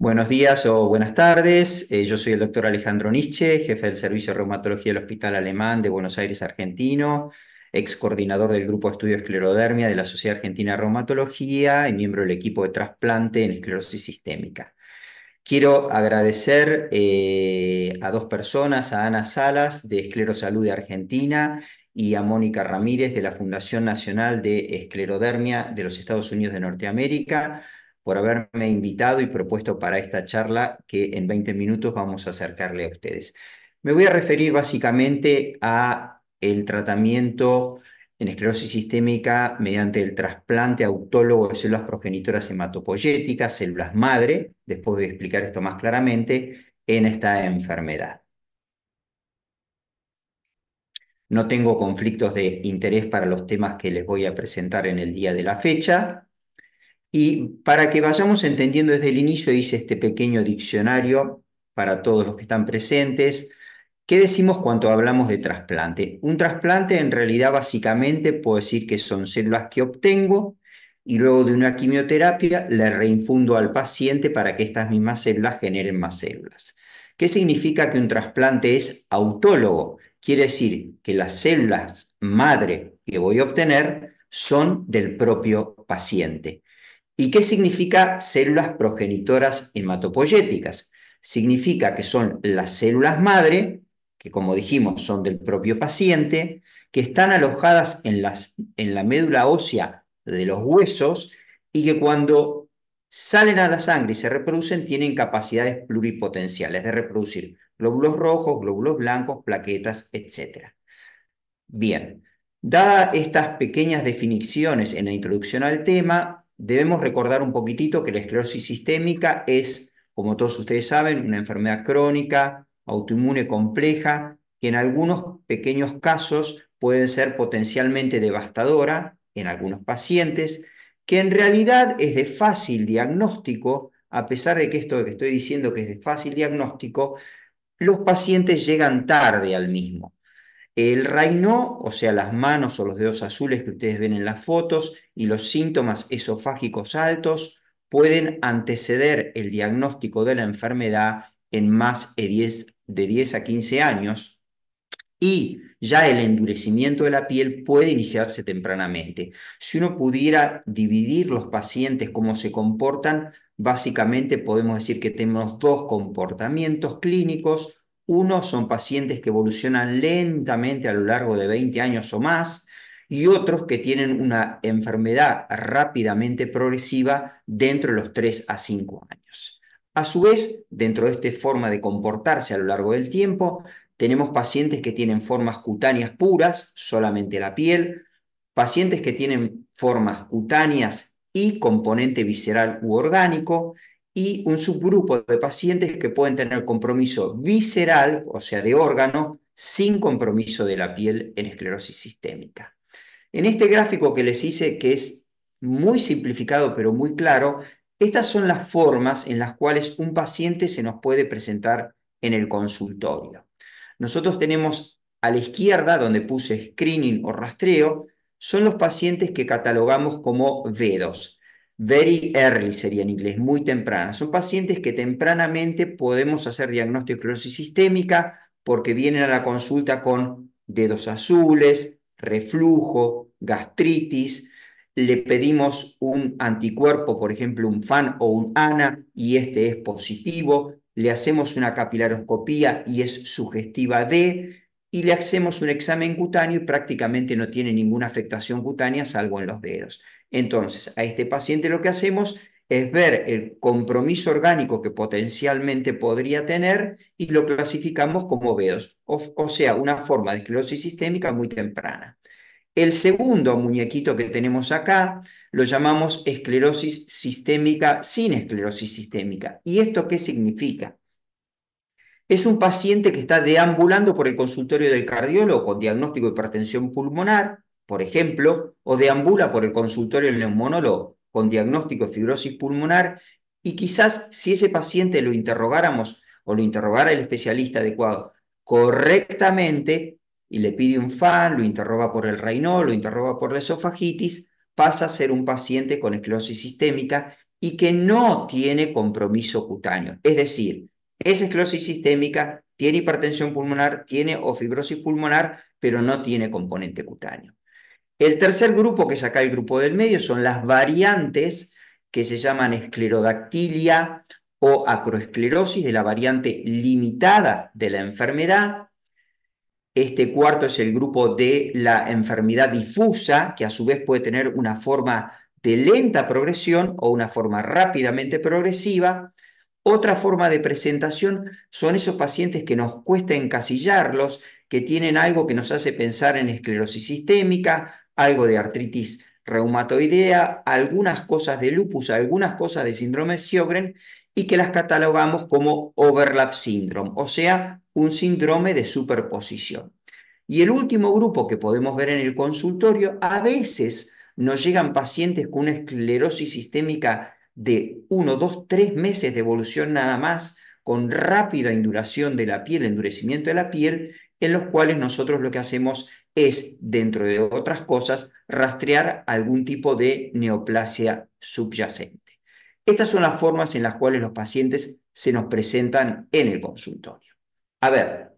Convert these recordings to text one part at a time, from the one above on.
Buenos días o buenas tardes. Yo soy el doctor Alejandro Nietzsche, jefe del Servicio de Reumatología del Hospital Alemán de Buenos Aires, Argentino, ex coordinador del Grupo de Estudio de Esclerodermia de la Sociedad Argentina de Reumatología y miembro del equipo de trasplante en esclerosis sistémica. Quiero agradecer a dos personas, a Ana Salas de Esclerosalud de Argentina y a Mónica Ramírez de la Fundación Nacional de Esclerodermia de los Estados Unidos de Norteamérica, por haberme invitado y propuesto para esta charla que en 20 minutos vamos a acercarle a ustedes. Me voy a referir básicamente a el tratamiento en esclerosis sistémica mediante el trasplante autólogo de células progenitoras hematopoyéticas, células madre. Después voy a explicar esto más claramente, en esta enfermedad. No tengo conflictos de interés para los temas que les voy a presentar en el día de la fecha. Y para que vayamos entendiendo desde el inicio, hice este pequeño diccionario para todos los que están presentes. ¿Qué decimos cuando hablamos de trasplante? Un trasplante en realidad básicamente puedo decir que son células que obtengo y luego de una quimioterapia le reinfundo al paciente para que estas mismas células generen más células. ¿Qué significa que un trasplante es autólogo? Quiere decir que las células madre que voy a obtener son del propio paciente. ¿Y qué significa células progenitoras hematopoyéticas? Significa que son las células madre, que como dijimos son del propio paciente, que están alojadas en la médula ósea de los huesos y que cuando salen a la sangre y se reproducen tienen capacidades pluripotenciales de reproducir glóbulos rojos, glóbulos blancos, plaquetas, etc. Bien, dadas estas pequeñas definiciones en la introducción al tema, debemos recordar un poquitito que la esclerosis sistémica es, como todos ustedes saben, una enfermedad crónica, autoinmune compleja, que en algunos pequeños casos puede ser potencialmente devastadora en algunos pacientes, que en realidad es de fácil diagnóstico, a pesar de que esto que estoy diciendo que es de fácil diagnóstico, los pacientes llegan tarde al mismo. El Raynaud, o sea, las manos o los dedos azules que ustedes ven en las fotos y los síntomas esofágicos altos pueden anteceder el diagnóstico de la enfermedad en más de 10 a 15 años y ya el endurecimiento de la piel puede iniciarse tempranamente. Si uno pudiera dividir los pacientes, cómo se comportan, básicamente podemos decir que tenemos dos comportamientos clínicos. Uno son pacientes que evolucionan lentamente a lo largo de 20 años o más, y otros que tienen una enfermedad rápidamente progresiva dentro de los 3 a 5 años. A su vez, dentro de esta forma de comportarse a lo largo del tiempo, tenemos pacientes que tienen formas cutáneas puras, solamente la piel, pacientes que tienen formas cutáneas y componente visceral u orgánico, y un subgrupo de pacientes que pueden tener compromiso visceral, o sea, de órgano, sin compromiso de la piel en esclerosis sistémica. En este gráfico que les hice, que es muy simplificado pero muy claro, estas son las formas en las cuales un paciente se nos puede presentar en el consultorio. Nosotros tenemos a la izquierda, donde puse screening o rastreo, son los pacientes que catalogamos como V2. Very early sería en inglés, muy temprana. Son pacientes que tempranamente podemos hacer diagnóstico de esclerosis sistémica porque vienen a la consulta con dedos azules, reflujo, gastritis. Le pedimos un anticuerpo, por ejemplo, un FAN o un ANA, y este es positivo. Le hacemos una capilaroscopía y es sugestiva de, y le hacemos un examen cutáneo y prácticamente no tiene ninguna afectación cutánea salvo en los dedos. Entonces, a este paciente lo que hacemos es ver el compromiso orgánico que potencialmente podría tener y lo clasificamos como V2, o sea, una forma de esclerosis sistémica muy temprana. El segundo muñequito que tenemos acá lo llamamos esclerosis sistémica sin esclerosis sistémica. ¿Y esto qué significa? Es un paciente que está deambulando por el consultorio del cardiólogo con diagnóstico de hipertensión pulmonar, por ejemplo, o deambula por el consultorio del neumonólogo con diagnóstico de fibrosis pulmonar, y quizás si ese paciente lo interrogáramos o lo interrogara el especialista adecuado correctamente y le pide un FAN, lo interroga por el Raynaud, lo interroga por la esofagitis, pasa a ser un paciente con esclerosis sistémica y que no tiene compromiso cutáneo. Es decir, es esclerosis sistémica, tiene hipertensión pulmonar, tiene o fibrosis pulmonar, pero no tiene componente cutáneo. El tercer grupo, que es acá el grupo del medio, son las variantes que se llaman esclerodactilia o acroesclerosis, de la variante limitada de la enfermedad. Este cuarto es el grupo de la enfermedad difusa, que a su vez puede tener una forma de lenta progresión o una forma rápidamente progresiva. Otra forma de presentación son esos pacientes que nos cuesta encasillarlos, que tienen algo que nos hace pensar en esclerosis sistémica, algo de artritis reumatoidea, algunas cosas de lupus, algunas cosas de síndrome de Sjögren, y que las catalogamos como overlap syndrome, o sea, un síndrome de superposición. Y el último grupo que podemos ver en el consultorio, a veces nos llegan pacientes con una esclerosis sistémica de 1, 2, 3 meses de evolución nada más, con rápida induración de la piel, endurecimiento de la piel, en los cuales nosotros lo que hacemos es, dentro de otras cosas, rastrear algún tipo de neoplasia subyacente. Estas son las formas en las cuales los pacientes se nos presentan en el consultorio. A ver,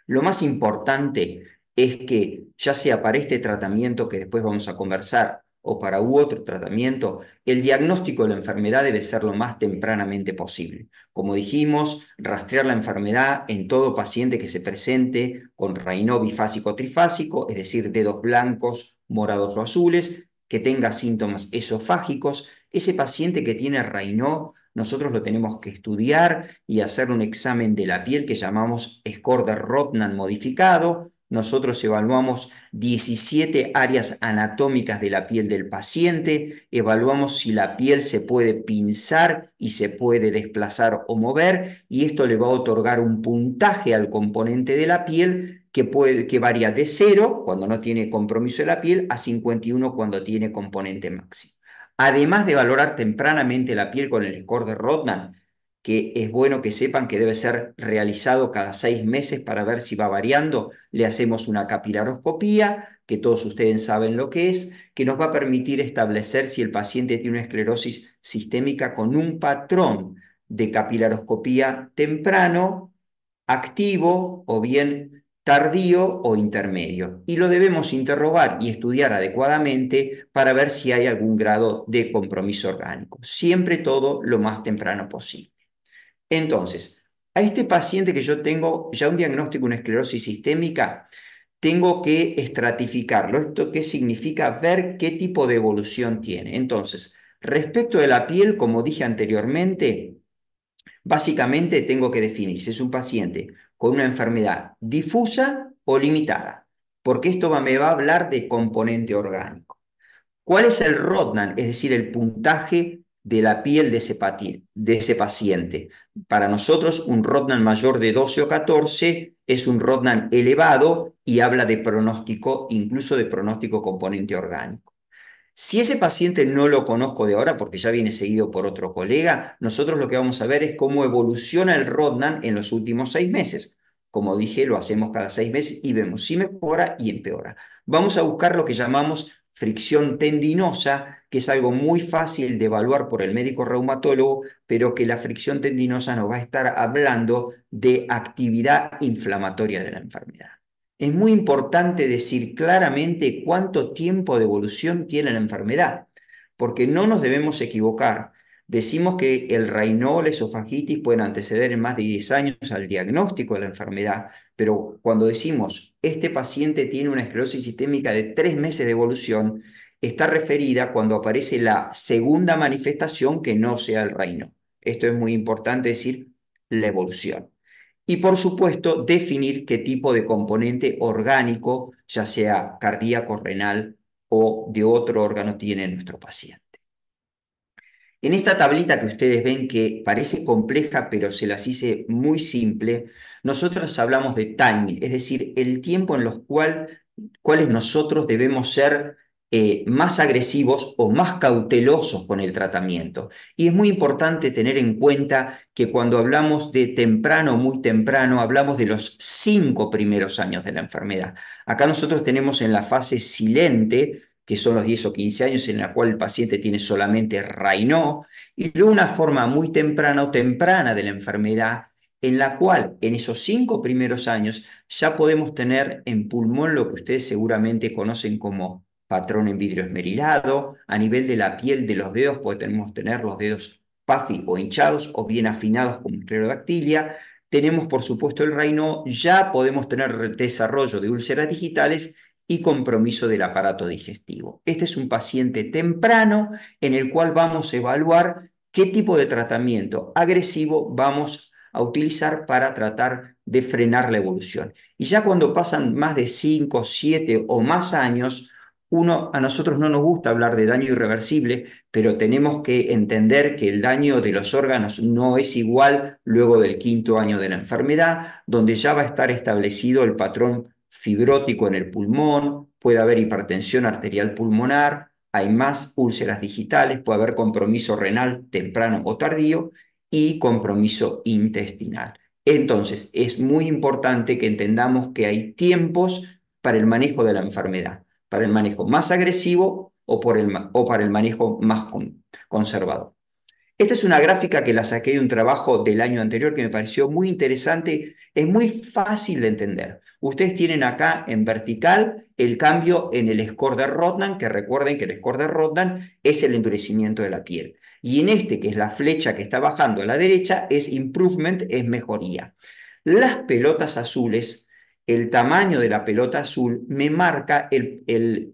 lo más importante es que, ya sea para este tratamiento que después vamos a conversar o para otro tratamiento, el diagnóstico de la enfermedad debe ser lo más tempranamente posible. Como dijimos, rastrear la enfermedad en todo paciente que se presente con Raynaud bifásico o trifásico, es decir, dedos blancos, morados o azules, que tenga síntomas esofágicos. Ese paciente que tiene Raynaud, nosotros lo tenemos que estudiar y hacer un examen de la piel que llamamos score de Rodnan modificado. Nosotros evaluamos 17 áreas anatómicas de la piel del paciente, evaluamos si la piel se puede pinzar y se puede desplazar o mover, y esto le va a otorgar un puntaje al componente de la piel que varía de 0 cuando no tiene compromiso de la piel a 51 cuando tiene componente máximo. Además de valorar tempranamente la piel con el score de Rodnan, que es bueno que sepan que debe ser realizado cada 6 meses para ver si va variando, le hacemos una capilaroscopía, que todos ustedes saben lo que es, que nos va a permitir establecer si el paciente tiene una esclerosis sistémica con un patrón de capilaroscopía temprano, activo o bien tardío o intermedio. Y lo debemos interrogar y estudiar adecuadamente para ver si hay algún grado de compromiso orgánico. Siempre todo lo más temprano posible. Entonces, a este paciente que yo tengo ya un diagnóstico de una esclerosis sistémica, tengo que estratificarlo. ¿Esto qué significa? Ver qué tipo de evolución tiene. Entonces, respecto de la piel, como dije anteriormente, básicamente tengo que definir si es un paciente con una enfermedad difusa o limitada, porque esto me va a hablar de componente orgánico. ¿Cuál es el Rodnan? Es decir, el puntaje de la piel de ese paciente. Para nosotros, un Rodnan mayor de 12 o 14 es un Rodnan elevado y habla de pronóstico, incluso de pronóstico componente orgánico. Si ese paciente no lo conozco de ahora porque ya viene seguido por otro colega, nosotros lo que vamos a ver es cómo evoluciona el Rodnan en los últimos 6 meses. Como dije, lo hacemos cada 6 meses y vemos si mejora y empeora. Vamos a buscar lo que llamamos fricción tendinosa, que es algo muy fácil de evaluar por el médico reumatólogo, pero que la fricción tendinosa nos va a estar hablando de actividad inflamatoria de la enfermedad. Es muy importante decir claramente cuánto tiempo de evolución tiene la enfermedad, porque no nos debemos equivocar. Decimos que el Raynaud, la esofagitis pueden anteceder en más de 10 años al diagnóstico de la enfermedad, pero cuando decimos este paciente tiene una esclerosis sistémica de 3 meses de evolución, está referida cuando aparece la segunda manifestación que no sea el Raynaud. Esto es muy importante decir la evolución. Y por supuesto, definir qué tipo de componente orgánico, ya sea cardíaco, renal o de otro órgano, tiene nuestro paciente. En esta tablita que ustedes ven que parece compleja, pero se las hice muy simple, nosotros hablamos de timing, es decir, el tiempo en los cuales nosotros debemos ser más agresivos o más cautelosos con el tratamiento. Y es muy importante tener en cuenta que cuando hablamos de temprano o muy temprano, hablamos de los 5 primeros años de la enfermedad. Acá nosotros tenemos en la fase silente, que son los 10 o 15 años en la cual el paciente tiene solamente Raynaud, y luego una forma muy temprana o temprana de la enfermedad, en la cual en esos 5 primeros años ya podemos tener en pulmón lo que ustedes seguramente conocen como patrón en vidrio esmerilado. A nivel de la piel de los dedos podemos tener los dedos puffy o hinchados o bien afinados como esclerodactilia. Tenemos, por supuesto, el Raynaud, ya podemos tener desarrollo de úlceras digitales y compromiso del aparato digestivo. Este es un paciente temprano en el cual vamos a evaluar qué tipo de tratamiento agresivo vamos a utilizar para tratar de frenar la evolución. Y ya cuando pasan más de 5, 7 o más años, a nosotros no nos gusta hablar de daño irreversible, pero tenemos que entender que el daño de los órganos no es igual luego del 5.º año de la enfermedad, donde ya va a estar establecido el patrón fibrótico en el pulmón, puede haber hipertensión arterial pulmonar, hay más úlceras digitales, puede haber compromiso renal temprano o tardío y compromiso intestinal. Entonces, es muy importante que entendamos que hay tiempos para el manejo de la enfermedad, para el manejo más agresivo o para el manejo más conservador. Esta es una gráfica que la saqué de un trabajo del año anterior que me pareció muy interesante, es muy fácil de entender. Ustedes tienen acá en vertical el cambio en el score de Rodnan, que recuerden que el score de Rodnan es el endurecimiento de la piel. Y en este, que es la flecha que está bajando a la derecha, es improvement, es mejoría. Las pelotas azules, el tamaño de la pelota azul me marca el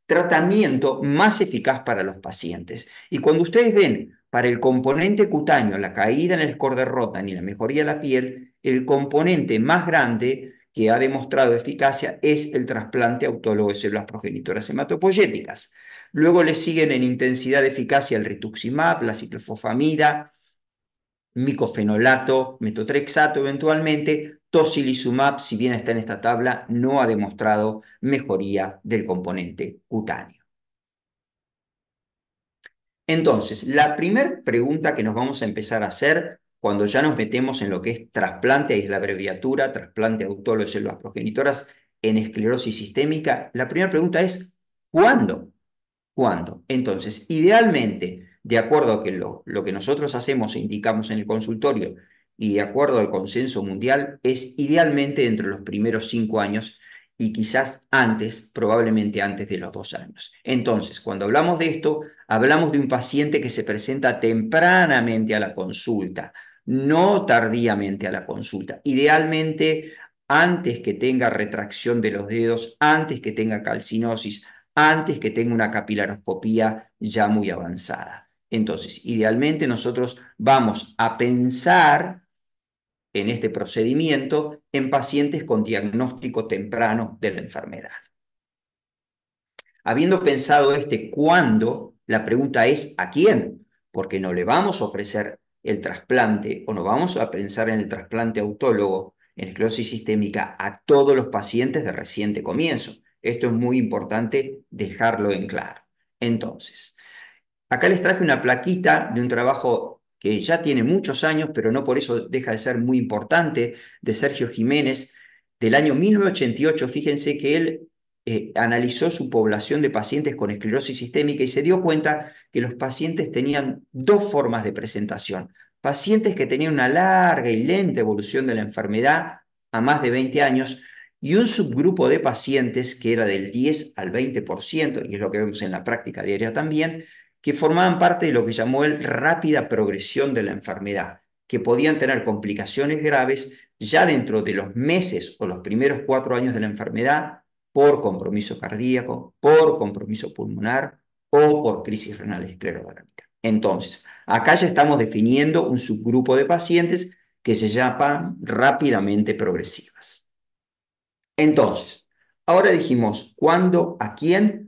tratamiento más eficaz para los pacientes. Y cuando ustedes ven para el componente cutáneo la caída en el score de Rodnan y la mejoría de la piel, el componente más grande que ha demostrado eficacia es el trasplante autólogo de células progenitoras hematopoyéticas. Luego le siguen en intensidad de eficacia el rituximab, la ciclofosfamida, micofenolato, metotrexato eventualmente. Tocilizumab, si bien está en esta tabla, no ha demostrado mejoría del componente cutáneo. Entonces, la primera pregunta que nos vamos a empezar a hacer cuando ya nos metemos en lo que es trasplante, es la abreviatura, trasplante autólogo de células progenitoras en esclerosis sistémica, la primera pregunta es, ¿cuándo? ¿Cuándo? Entonces, idealmente, de acuerdo a que lo que nosotros hacemos e indicamos en el consultorio y de acuerdo al consenso mundial, es idealmente entre los primeros 5 años y quizás antes, probablemente antes de los 2 años. Entonces, cuando hablamos de esto, hablamos de un paciente que se presenta tempranamente a la consulta, no tardíamente a la consulta. Idealmente, antes que tenga retracción de los dedos, antes que tenga calcinosis, antes que tenga una capilaroscopía ya muy avanzada. Entonces, idealmente nosotros vamos a pensar en este procedimiento en pacientes con diagnóstico temprano de la enfermedad. Habiendo pensado cuándo, la pregunta es ¿a quién? Porque no le vamos a ofrecer el trasplante o no vamos a pensar en el trasplante autólogo en esclerosis sistémica a todos los pacientes de reciente comienzo. Esto es muy importante dejarlo en claro. Entonces, acá les traje una plaquita de un trabajo que ya tiene muchos años, pero no por eso deja de ser muy importante, de Sergio Jiménez, del año 1988. Fíjense que él analizó su población de pacientes con esclerosis sistémica y se dio cuenta que los pacientes tenían dos formas de presentación. Pacientes que tenían una larga y lenta evolución de la enfermedad a más de 20 años y un subgrupo de pacientes que era del 10 al 20%, y es lo que vemos en la práctica diaria también, que formaban parte de lo que llamó él rápida progresión de la enfermedad, que podían tener complicaciones graves ya dentro de los meses o los primeros 4 años de la enfermedad por compromiso cardíaco, por compromiso pulmonar o por crisis renal esclerodérmica. Entonces, acá ya estamos definiendo un subgrupo de pacientes que se llaman rápidamente progresivas. Entonces, ahora dijimos cuándo, a quién.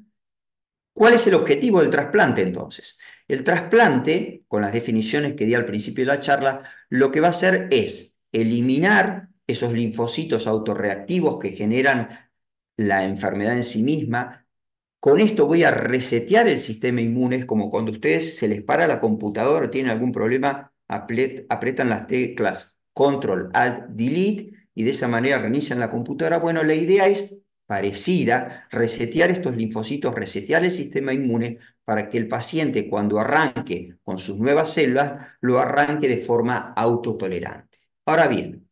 ¿Cuál es el objetivo del trasplante entonces? El trasplante, con las definiciones que di al principio de la charla, lo que va a hacer es eliminar esos linfocitos autorreactivos que generan la enfermedad en sí misma. Con esto voy a resetear el sistema inmune, es como cuando a ustedes se les para la computadora o tienen algún problema, apretan las teclas Control, Alt, Delete y de esa manera reinician la computadora. Bueno, la idea es parecida, resetear estos linfocitos, resetear el sistema inmune para que el paciente cuando arranque con sus nuevas células, lo arranque de forma autotolerante. Ahora bien,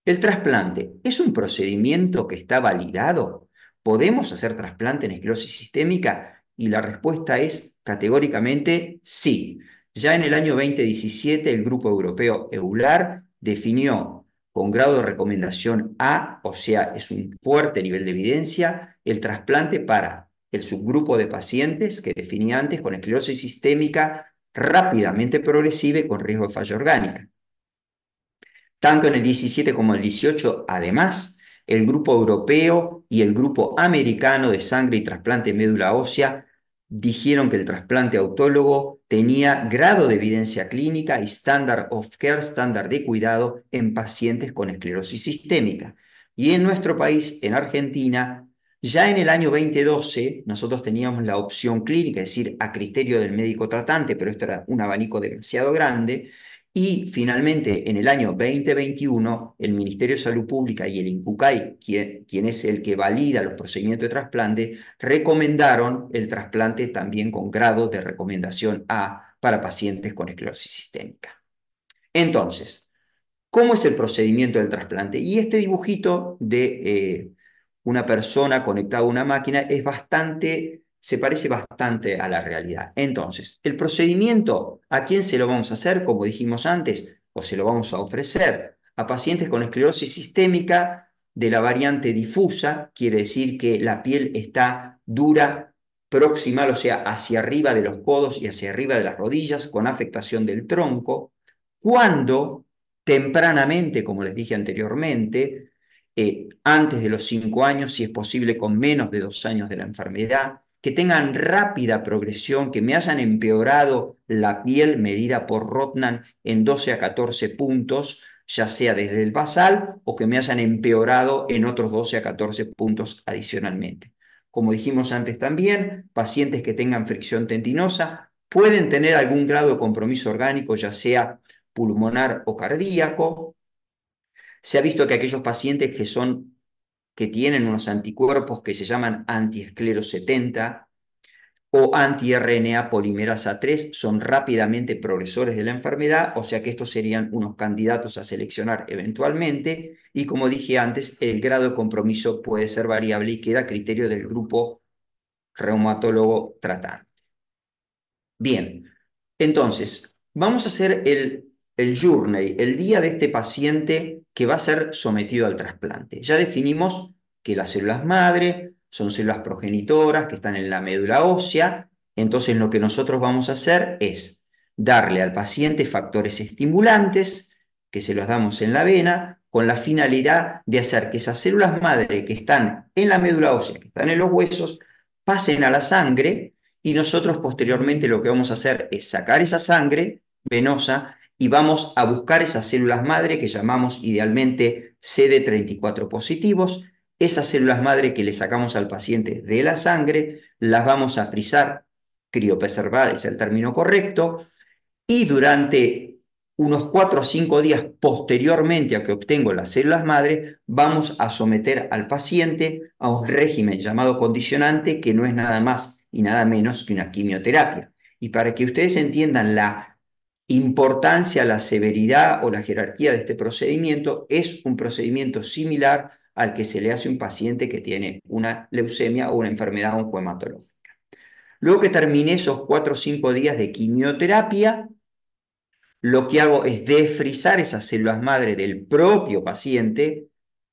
¿el trasplante es un procedimiento que está validado? ¿Podemos hacer trasplante en esclerosis sistémica? Y la respuesta es categóricamente sí. Ya en el año 2017 el Grupo Europeo EULAR definió con grado de recomendación A, o sea, es un fuerte nivel de evidencia, el trasplante para el subgrupo de pacientes que definí antes con esclerosis sistémica rápidamente progresiva y con riesgo de falla orgánica. Tanto en el 17 como el 18, además, el grupo europeo y el grupo americano de sangre y trasplante de médula ósea dijeron que el trasplante autólogo tenía grado de evidencia clínica y standard of care, estándar de cuidado en pacientes con esclerosis sistémica. Y en nuestro país, en Argentina, ya en el año 2012, nosotros teníamos la opción clínica, es decir, a criterio del médico tratante, pero esto era un abanico demasiado grande, y finalmente, en el año 2021, el Ministerio de Salud Pública y el INCUCAI, quien es el que valida los procedimientos de trasplante, recomendaron el trasplante también con grado de recomendación A para pacientes con esclerosis sistémica. Entonces, ¿cómo es el procedimiento del trasplante? Y este dibujito de una persona conectada a una máquina es bastante, se parece bastante a la realidad. Entonces, el procedimiento, ¿a quién se lo vamos a hacer? Como dijimos antes, o se lo vamos a ofrecer a pacientes con esclerosis sistémica de la variante difusa, quiere decir que la piel está dura, proximal, o sea, hacia arriba de los codos y hacia arriba de las rodillas, con afectación del tronco. Cuando tempranamente, como les dije anteriormente, antes de los 5 años, si es posible con menos de 2 años de la enfermedad, que tengan rápida progresión, que me hayan empeorado la piel medida por Rotnan en 12 a 14 puntos, ya sea desde el basal o que me hayan empeorado en otros 12 a 14 puntos adicionalmente. Como dijimos antes también, pacientes que tengan fricción tendinosa pueden tener algún grado de compromiso orgánico, ya sea pulmonar o cardíaco. Se ha visto que aquellos pacientes que tienen unos anticuerpos que se llaman antiescleros 70 o anti-RNA polimerasa 3 son rápidamente progresores de la enfermedad, o sea que estos serían unos candidatos a seleccionar eventualmente, y como dije antes, el grado de compromiso puede ser variable y queda a criterio del grupo reumatólogo tratante. Bien, entonces, vamos a hacer el journey, el día de este paciente que va a ser sometido al trasplante. Ya definimos que las células madre son células progenitoras que están en la médula ósea. Entonces, lo que nosotros vamos a hacer es darle al paciente factores estimulantes que se los damos en la vena con la finalidad de hacer que esas células madre que están en la médula ósea, que están en los huesos, pasen a la sangre, y nosotros posteriormente lo que vamos a hacer es sacar esa sangre venosa y vamos a buscar esas células madre que llamamos idealmente CD34 positivos. Esas células madre que le sacamos al paciente de la sangre las vamos a frizar, criopreservar es el término correcto, y durante unos 4 o 5 días posteriormente a que obtengo las células madre, vamos a someter al paciente a un régimen llamado condicionante, que no es nada más y nada menos que una quimioterapia. Y para que ustedes entiendan la importancia, la severidad o la jerarquía de este procedimiento, es un procedimiento similar al que se le hace a un paciente que tiene una leucemia o una enfermedad oncohematológica. Luego que terminé esos 4 o 5 días de quimioterapia, lo que hago es desfrizar esas células madre del propio paciente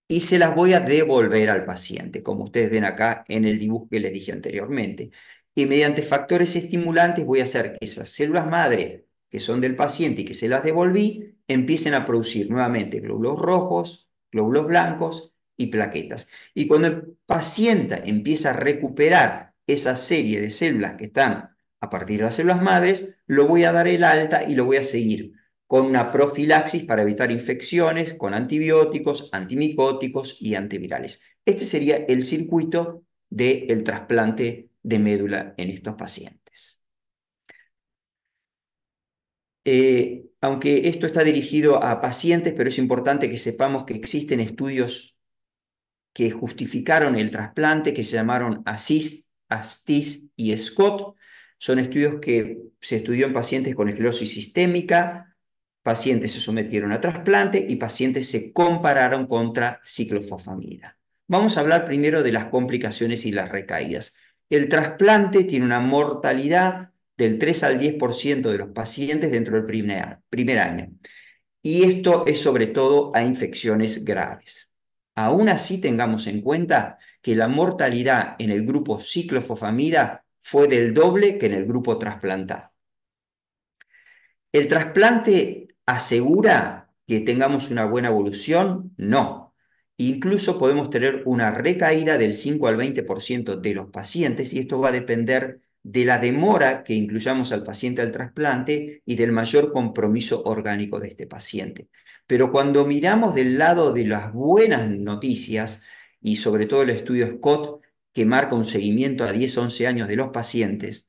y se las voy a devolver al paciente, como ustedes ven acá en el dibujo que les dije anteriormente. Y mediante factores estimulantes voy a hacer que esas células madre que son del paciente y que se las devolví, empiecen a producir nuevamente glóbulos rojos, glóbulos blancos y plaquetas. Y cuando el paciente empieza a recuperar esa serie de células que están a partir de las células madres, lo voy a dar el alta y lo voy a seguir con una profilaxis para evitar infecciones, con antibióticos, antimicóticos y antivirales. Este sería el circuito del trasplante de médula en estos pacientes. Aunque esto está dirigido a pacientes, pero es importante que sepamos que existen estudios que justificaron el trasplante, que se llamaron Astis y Scott. Son estudios que se estudió en pacientes con esclerosis sistémica, pacientes se sometieron a trasplante y pacientes se compararon contra ciclofosfamida. Vamos a hablar primero de las complicaciones y las recaídas. El trasplante tiene una mortalidad del 3 al 10% de los pacientes dentro del primer año. Y esto es sobre todo a infecciones graves. Aún así, tengamos en cuenta que la mortalidad en el grupo ciclofosfamida fue del doble que en el grupo trasplantado. ¿El trasplante asegura que tengamos una buena evolución? No. Incluso podemos tener una recaída del 5 al 20% de los pacientes y esto va a depender de la demora que incluyamos al paciente al trasplante y del mayor compromiso orgánico de este paciente. Pero cuando miramos del lado de las buenas noticias y sobre todo el estudio Scott que marca un seguimiento a 10-11 años de los pacientes,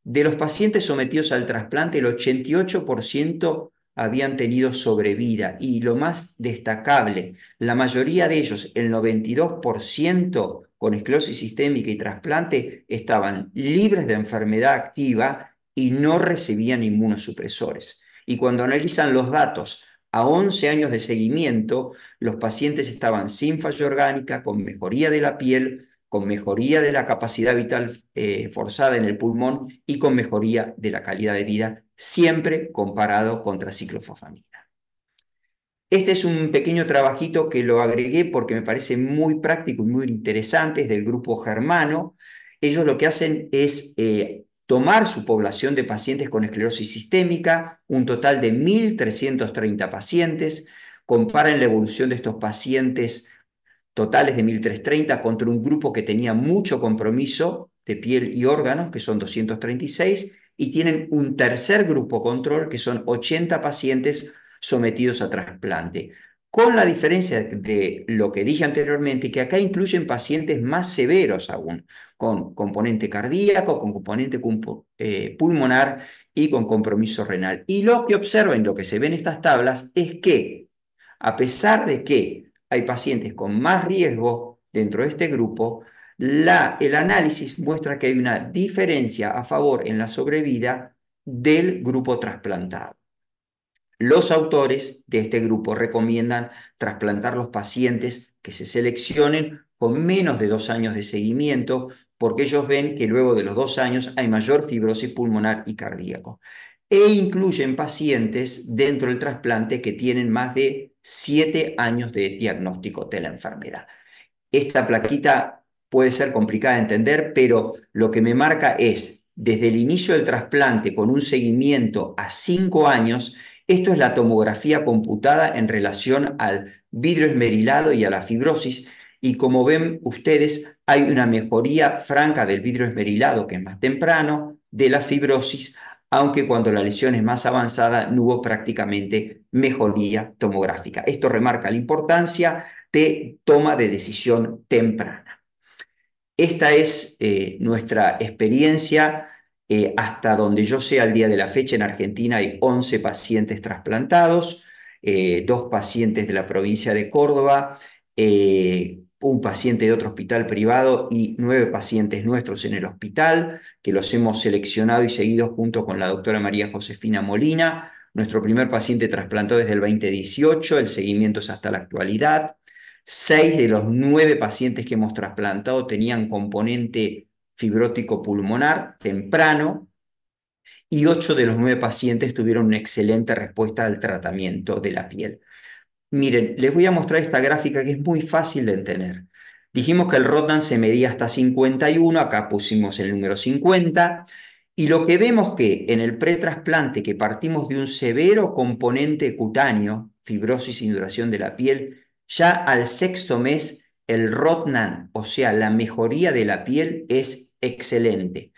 de los pacientes sometidos al trasplante, el 88% habían tenido sobrevida y lo más destacable, la mayoría de ellos, el 92% con esclerosis sistémica y trasplante, estaban libres de enfermedad activa y no recibían inmunosupresores. Y cuando analizan los datos a 11 años de seguimiento, los pacientes estaban sin falla orgánica, con mejoría de la piel, con mejoría de la capacidad vital forzada en el pulmón y con mejoría de la calidad de vida, siempre comparado contra ciclofosfamida. Este es un pequeño trabajito que lo agregué porque me parece muy práctico y muy interesante, es del grupo Germano. Ellos lo que hacen es tomar su población de pacientes con esclerosis sistémica, un total de 1.330 pacientes, comparan la evolución de estos pacientes totales de 1.330 contra un grupo que tenía mucho compromiso de piel y órganos, que son 236, y tienen un tercer grupo control, que son 80 pacientes sometidos a trasplante. Con la diferencia de lo que dije anteriormente, que acá incluyen pacientes más severos aún, con componente cardíaco, con componente pulmonar y con compromiso renal. Y lo que observen, lo que se ve en estas tablas, es que a pesar de que hay pacientes con más riesgo dentro de este grupo, el análisis muestra que hay una diferencia a favor en la sobrevida del grupo trasplantado. Los autores de este grupo recomiendan trasplantar los pacientes que se seleccionen con menos de 2 años de seguimiento, porque ellos ven que luego de los 2 años hay mayor fibrosis pulmonar y cardíaco. E incluyen pacientes dentro del trasplante que tienen más de 7 años de diagnóstico de la enfermedad. Esta plaquita puede ser complicada de entender, pero lo que me marca es, desde el inicio del trasplante con un seguimiento a 5 años, esto es la tomografía computada en relación al vidrio esmerilado y a la fibrosis, y como ven ustedes, hay una mejoría franca del vidrio esmerilado, que es más temprano, de la fibrosis, aunque cuando la lesión es más avanzada no hubo prácticamente mejoría tomográfica. Esto remarca la importancia de toma de decisión temprana. Esta es nuestra experiencia. Hasta donde yo sé, al día de la fecha en Argentina hay 11 pacientes trasplantados, 2 pacientes de la provincia de Córdoba, un paciente de otro hospital privado y 9 pacientes nuestros en el hospital, que los hemos seleccionado y seguido junto con la doctora María Josefina Molina. Nuestro primer paciente trasplantó desde el 2018, el seguimiento es hasta la actualidad. 6 de los 9 pacientes que hemos trasplantado tenían componente fibrótico pulmonar temprano y 8 de los 9 pacientes tuvieron una excelente respuesta al tratamiento de la piel. Miren, les voy a mostrar esta gráfica que es muy fácil de entender. Dijimos que el Rodnan se medía hasta 51, acá pusimos el número 50, y lo que vemos que en el pretrasplante, que partimos de un severo componente cutáneo, fibrosis y duración de la piel, ya al 6.º mes el Rodnan, o sea, la mejoría de la piel, es excelente.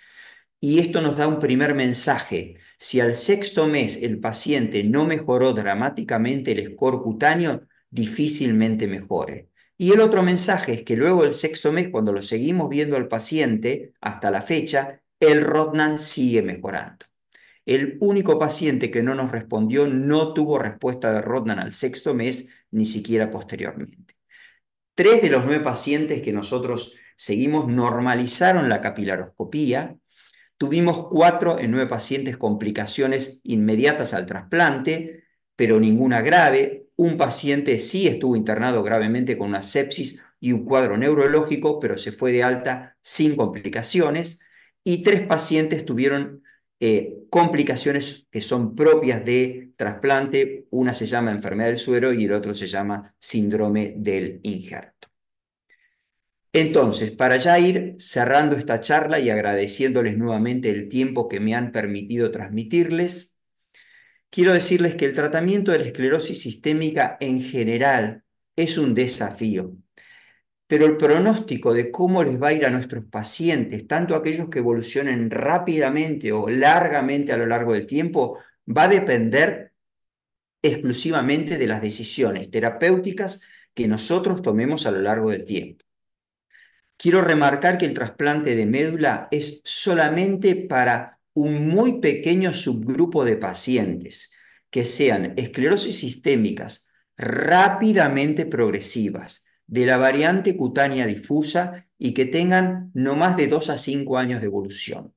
Y esto nos da un primer mensaje. Si al 6.º mes el paciente no mejoró dramáticamente el score cutáneo, difícilmente mejore. Y el otro mensaje es que luego del 6.º mes, cuando lo seguimos viendo al paciente hasta la fecha, el Rodnan sigue mejorando. El único paciente que no nos respondió no tuvo respuesta de Rodnan al 6.º mes, ni siquiera posteriormente. 3 de los 9 pacientes que nosotros seguimos normalizaron la capilaroscopía. Tuvimos 4 en 9 pacientes complicaciones inmediatas al trasplante, pero ninguna grave. Un paciente sí estuvo internado gravemente con una sepsis y un cuadro neurológico, pero se fue de alta sin complicaciones. Y 3 pacientes tuvieron complicaciones que son propias de trasplante. Una se llama enfermedad del suero y el otro se llama síndrome del injerto. Entonces, para ya ir cerrando esta charla y agradeciéndoles nuevamente el tiempo que me han permitido transmitirles, quiero decirles que el tratamiento de la esclerosis sistémica en general es un desafío, pero el pronóstico de cómo les va a ir a nuestros pacientes, tanto aquellos que evolucionen rápidamente o largamente a lo largo del tiempo, va a depender exclusivamente de las decisiones terapéuticas que nosotros tomemos a lo largo del tiempo. Quiero remarcar que el trasplante de médula es solamente para un muy pequeño subgrupo de pacientes que sean esclerosis sistémicas rápidamente progresivas de la variante cutánea difusa y que tengan no más de 2 a 5 años de evolución.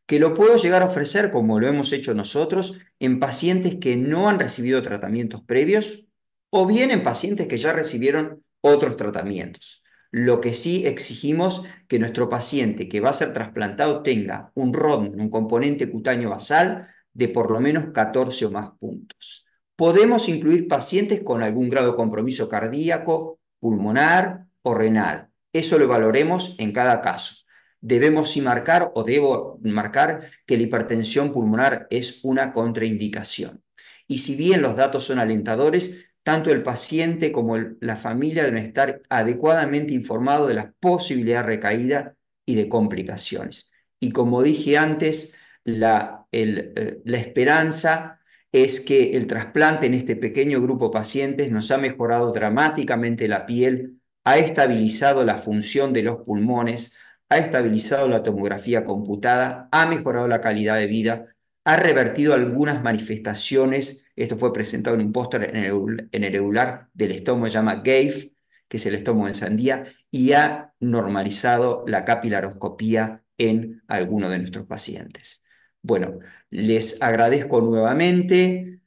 Que lo puedo llegar a ofrecer, como lo hemos hecho nosotros, en pacientes que no han recibido tratamientos previos o bien en pacientes que ya recibieron otros tratamientos. Lo que sí exigimos que nuestro paciente que va a ser trasplantado tenga un ROM, un componente cutáneo basal, de por lo menos 14 o más puntos. Podemos incluir pacientes con algún grado de compromiso cardíaco, pulmonar o renal. Eso lo valoremos en cada caso. Debemos sí marcar o debo marcar que la hipertensión pulmonar es una contraindicación. Y si bien los datos son alentadores, tanto el paciente como la familia deben estar adecuadamente informados de la posibilidad de recaída y de complicaciones. Y como dije antes, la esperanza es que el trasplante en este pequeño grupo de pacientes nos ha mejorado dramáticamente la piel, ha estabilizado la función de los pulmones, ha estabilizado la tomografía computada, ha mejorado la calidad de vida, ha revertido algunas manifestaciones. Esto fue presentado en un póster en el eular del estómago, se llama GAIF, que es el estómago en sandía, y ha normalizado la capilaroscopía en algunos de nuestros pacientes. Bueno, les agradezco nuevamente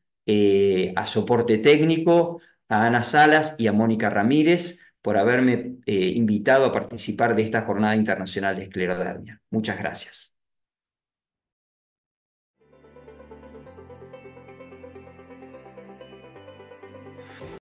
a Soporte Técnico, a Ana Salas y a Mónica Ramírez por haberme invitado a participar de esta Jornada Internacional de Esclerodermia. Muchas gracias.